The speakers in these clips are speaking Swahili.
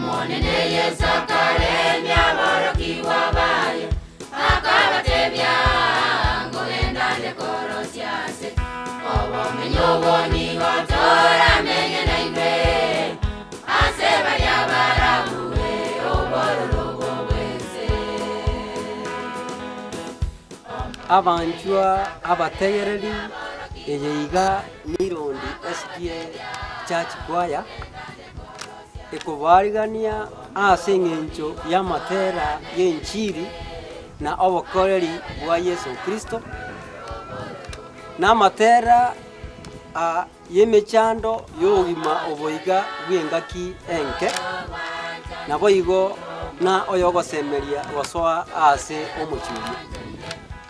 Monene Sakaremia barakiwa baye akabatebya ngogenda lekorosiase obo menyoboni gotora menyena inde asebali abarabuwe obororogo bwese abanjwa abategereri eyeiga nirondi SDA Church Choir ekubarigania ase eng'encho y'amatera y'enchiri na obokoreri bwa Yesu Kristo n'amatera y'emechando y'obogima oboiga bw'engaki enke nabo igo na oyo ogosemeria gosoa ase omochuri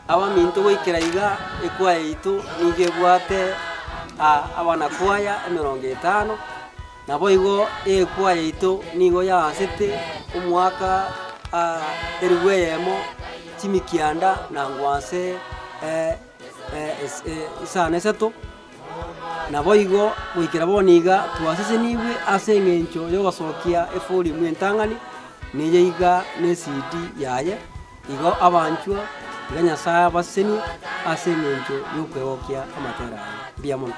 abaminto goikera iga ekwaya itu nigo ebwate abanakwaya 50 nabo igo ekwaya itu nigo yaasete omwaka erigweyemo chimikianda nangwase isana esato nabo igo goikera boniga twaseseniwe ase eng'encho yogosokia eforimu entang'ani niyo iga ne CD yaye igo abanchwa iga Nyasaye abaseseni ase eng'encho yokwegokia amatera biamono.